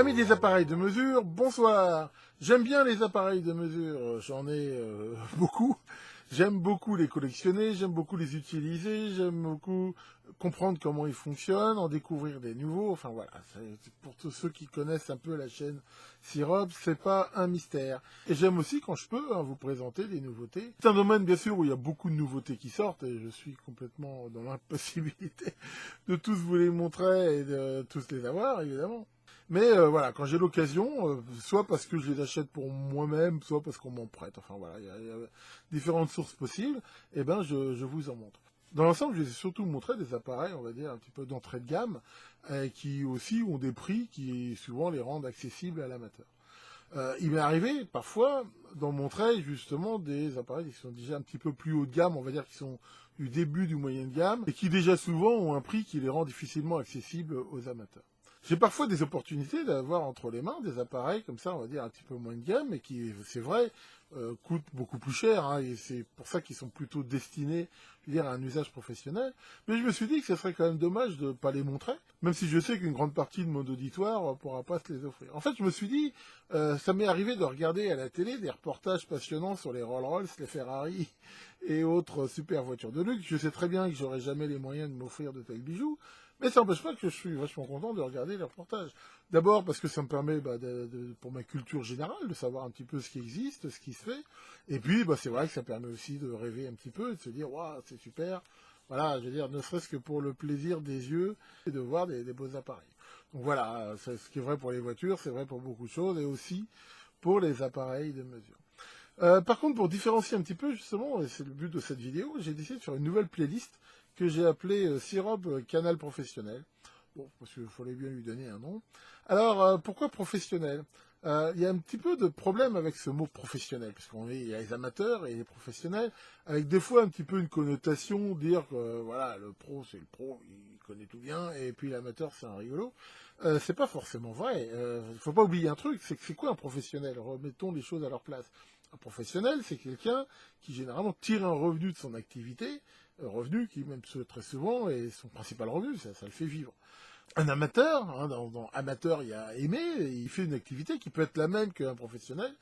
Amis des appareils de mesure, bonsoir. J'aime bien les appareils de mesure, j'en ai beaucoup. J'aime beaucoup les collectionner, j'aime beaucoup les utiliser, j'aime beaucoup comprendre comment ils fonctionnent, en découvrir des nouveaux. Enfin voilà, pour tous ceux qui connaissent un peu la chaîne Syrop, c'est pas un mystère. Et j'aime aussi quand je peux vous présenter des nouveautés. C'est un domaine bien sûr où il y a beaucoup de nouveautés qui sortent et je suis complètement dans l'impossibilité de tous vous les montrer et de tous les avoir évidemment. Mais voilà, quand j'ai l'occasion, soit parce que je les achète pour moi-même, soit parce qu'on m'en prête, enfin voilà, il y a différentes sources possibles, et ben je vous en montre. Dans l'ensemble, je vais surtout vous montrer des appareils, on va dire, un petit peu d'entrée de gamme, qui aussi ont des prix qui souvent les rendent accessibles à l'amateur. Il m'est arrivé parfois d'en montrer justement des appareils qui sont déjà un petit peu plus haut de gamme, on va dire qui sont du début du moyen de gamme, et qui déjà souvent ont un prix qui les rend difficilement accessibles aux amateurs. J'ai parfois des opportunités d'avoir entre les mains des appareils comme ça, on va dire un petit peu moins de gamme, et qui, c'est vrai, coûtent beaucoup plus cher, hein, et c'est pour ça qu'ils sont plutôt destinés, je veux dire, à un usage professionnel. Mais je me suis dit que ce serait quand même dommage de ne pas les montrer, même si je sais qu'une grande partie de mon auditoire ne pourra pas se les offrir. En fait, je me suis dit, ça m'est arrivé de regarder à la télé des reportages passionnants sur les Rolls-Royce, les Ferrari et autres super voitures de luxe. Je sais très bien que j'aurai jamais les moyens de m'offrir de tels bijoux, mais ça n'empêche pas que je suis vachement content de regarder les reportages. D'abord parce que ça me permet, pour ma culture générale, de savoir un petit peu ce qui existe, ce qui se fait. Et puis, c'est vrai que ça permet aussi de rêver un petit peu et de se dire, waouh, c'est super. Voilà, je veux dire, ne serait-ce que pour le plaisir des yeux et de voir des beaux appareils. Donc voilà, ce qui est vrai pour les voitures, c'est vrai pour beaucoup de choses et aussi pour les appareils de mesure. Par contre, pour différencier un petit peu, justement, et c'est le but de cette vidéo, j'ai décidé de faire une nouvelle playlist que j'ai appelée Syrop Canal Professionnel. Bon, parce qu'il fallait bien lui donner un nom. Alors, pourquoi professionnel? Il y a un petit peu de problème avec ce mot professionnel, parce qu'il y a les amateurs et les professionnels, avec des fois un petit peu une connotation, dire que voilà, le pro c'est le pro, il connaît tout bien, et puis l'amateur c'est un rigolo. C'est pas forcément vrai. Faut pas oublier un truc, c'est que c'est quoi un professionnel? Remettons les choses à leur place. Un professionnel, c'est quelqu'un qui généralement tire un revenu de son activité, revenu qui même très souvent est son principal revenu, ça le fait vivre. Un amateur, hein, dans amateur il y a aimer, il fait une activité qui peut être la même qu'un professionnel,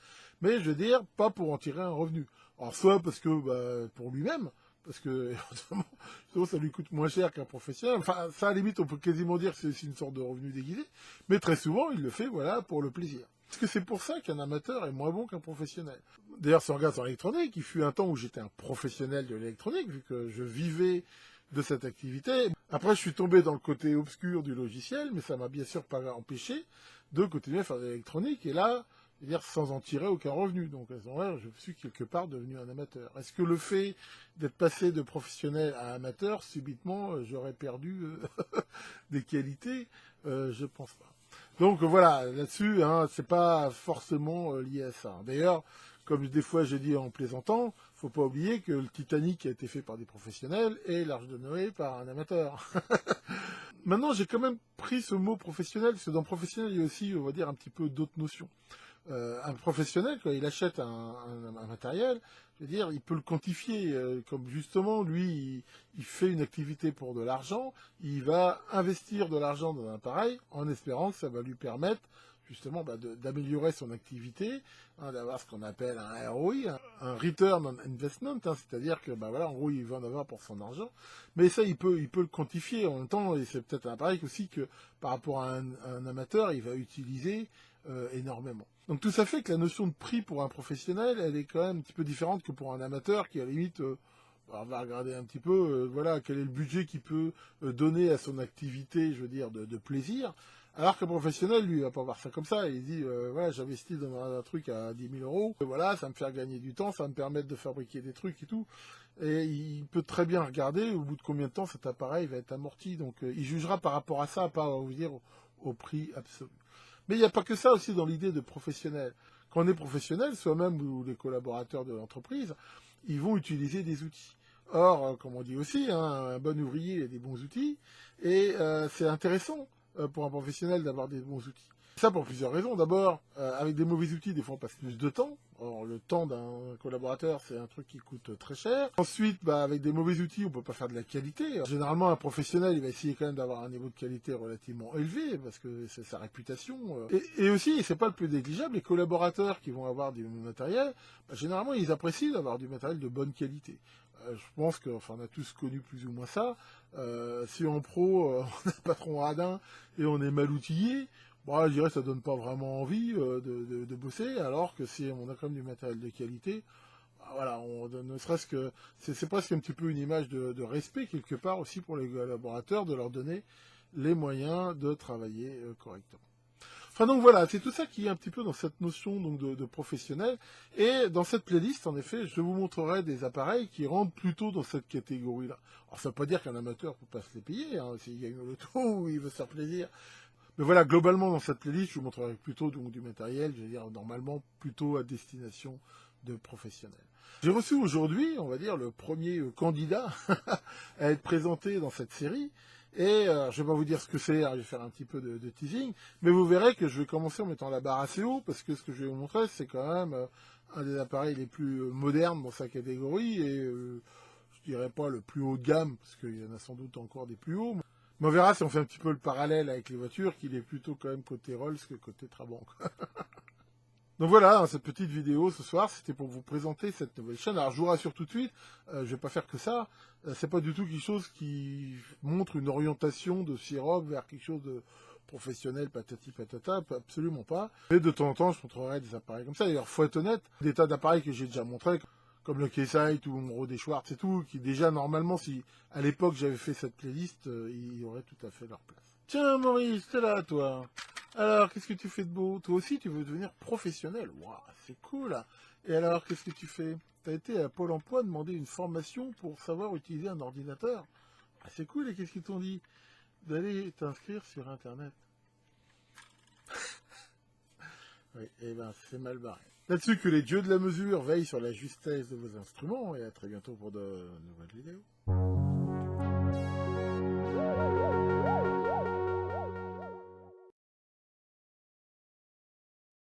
mais je veux dire, pas pour en tirer un revenu. Alors soit parce que pour lui-même, parce que éventuellement, ça lui coûte moins cher qu'un professionnel, enfin ça à la limite on peut quasiment dire que c'est aussi une sorte de revenu déguisé, mais très souvent il le fait voilà pour le plaisir. Est-ce que c'est pour ça qu'un amateur est moins bon qu'un professionnel? D'ailleurs, si on regarde sur l'électronique, il fut un temps où j'étais un professionnel de l'électronique, vu que je vivais de cette activité. Après, je suis tombé dans le côté obscur du logiciel, mais ça m'a bien sûr pas empêché de continuer à faire de l'électronique, et là, je veux dire, sans en tirer aucun revenu. Donc, à ce moment-là, je suis quelque part devenu un amateur. Est-ce que le fait d'être passé de professionnel à amateur, subitement, j'aurais perdu des qualités? Je pense pas. Donc voilà, là-dessus, hein, c'est pas forcément lié à ça. D'ailleurs, comme des fois j'ai dit en plaisantant, faut pas oublier que le Titanic a été fait par des professionnels et l'Arche de Noé par un amateur. Maintenant, j'ai quand même pris ce mot professionnel, parce que dans professionnel, il y a aussi, on va dire, un petit peu d'autres notions. Un professionnel, quand il achète un matériel, je veux dire, il peut le quantifier, comme justement, lui, il fait une activité pour de l'argent, il va investir de l'argent dans un appareil, en espérant que ça va lui permettre, justement, d'améliorer son activité, hein, d'avoir ce qu'on appelle un ROI, un Return on Investment, hein, c'est-à-dire que, voilà, en gros, il va en avoir pour son argent, mais ça, il peut le quantifier en même temps, et c'est peut-être un appareil aussi que, par rapport à un amateur, il va utiliser énormément. Donc tout ça fait que la notion de prix pour un professionnel, elle est quand même un petit peu différente que pour un amateur qui à la limite on va regarder un petit peu voilà quel est le budget qu'il peut donner à son activité, je veux dire de plaisir, alors qu'un professionnel lui il va pas voir ça comme ça, il dit voilà, j'investis dans un truc à 10 000 euros, et voilà, ça va me faire gagner du temps, ça va me permettre de fabriquer des trucs et tout, et il peut très bien regarder au bout de combien de temps cet appareil va être amorti, donc il jugera par rapport à ça, pas on va dire au prix absolu. Mais il n'y a pas que ça aussi dans l'idée de professionnel. Quand on est professionnel, soi-même ou les collaborateurs de l'entreprise, ils vont utiliser des outils. Or, comme on dit aussi, hein, un bon ouvrier a des bons outils, et c'est intéressant pour un professionnel d'avoir des bons outils. Ça pour plusieurs raisons. D'abord, avec des mauvais outils, des fois on passe plus de temps. Or, le temps d'un collaborateur, c'est un truc qui coûte très cher. Ensuite, avec des mauvais outils, on peut pas faire de la qualité. Généralement, un professionnel, il va essayer quand même d'avoir un niveau de qualité relativement élevé, parce que c'est sa réputation. Et aussi, et c'est pas le plus négligeable, les collaborateurs qui vont avoir du matériel, généralement, ils apprécient d'avoir du matériel de bonne qualité. Je pense on a tous connu plus ou moins ça. Si en pro, on a un patron radin et on est mal outillé, bon, je dirais que ça donne pas vraiment envie de bosser, alors que si on a quand même du matériel de qualité, voilà, ne serait-ce que c'est presque un petit peu une image de respect quelque part aussi pour les collaborateurs, de leur donner les moyens de travailler correctement. Enfin donc voilà, c'est tout ça qui est un petit peu dans cette notion donc de professionnel. Et dans cette playlist, en effet, je vous montrerai des appareils qui rentrent plutôt dans cette catégorie-là. Alors ça ne veut pas dire qu'un amateur ne peut pas se les payer, hein, s'il gagne au loto ou il veut se faire plaisir. Mais voilà, globalement dans cette playlist, je vous montrerai plutôt donc du matériel, je veux dire normalement plutôt à destination de professionnels. J'ai reçu aujourd'hui, on va dire, le premier candidat à être présenté dans cette série. Et je ne vais pas vous dire ce que c'est, je vais faire un petit peu de teasing, mais vous verrez que je vais commencer en mettant la barre assez haut, parce que ce que je vais vous montrer, c'est quand même un des appareils les plus modernes dans sa catégorie, et je dirais pas le plus haut de gamme, parce qu'il y en a sans doute encore des plus hauts. Mais on verra si on fait un petit peu le parallèle avec les voitures, qu'il est plutôt quand même côté Rolls que côté Trabant. Donc voilà, cette petite vidéo ce soir, c'était pour vous présenter cette nouvelle chaîne. Alors je vous rassure tout de suite, je vais pas faire que ça. C'est pas du tout quelque chose qui montre une orientation de Siroc vers quelque chose de professionnel, patati patata, absolument pas. Mais de temps en temps, je montrerai des appareils comme ça. D'ailleurs, faut être honnête, des tas d'appareils que j'ai déjà montrés, comme le Keysight ou mon Rodé Schwartz et tout, qui déjà normalement, si à l'époque j'avais fait cette playlist, ils auraient tout à fait leur place. Tiens Maurice, t'es là toi. Alors, qu'est-ce que tu fais de beau? Toi aussi, tu veux devenir professionnel. Waouh, c'est cool. Et alors, qu'est-ce que tu fais? Tu as été à Pôle emploi demander une formation pour savoir utiliser un ordinateur. Ah, c'est cool, et qu'est-ce qu'ils t'ont dit? D'aller t'inscrire sur Internet. Oui, eh ben, c'est mal barré. Là-dessus, que les dieux de la mesure veillent sur la justesse de vos instruments, et à très bientôt pour de nouvelles vidéos.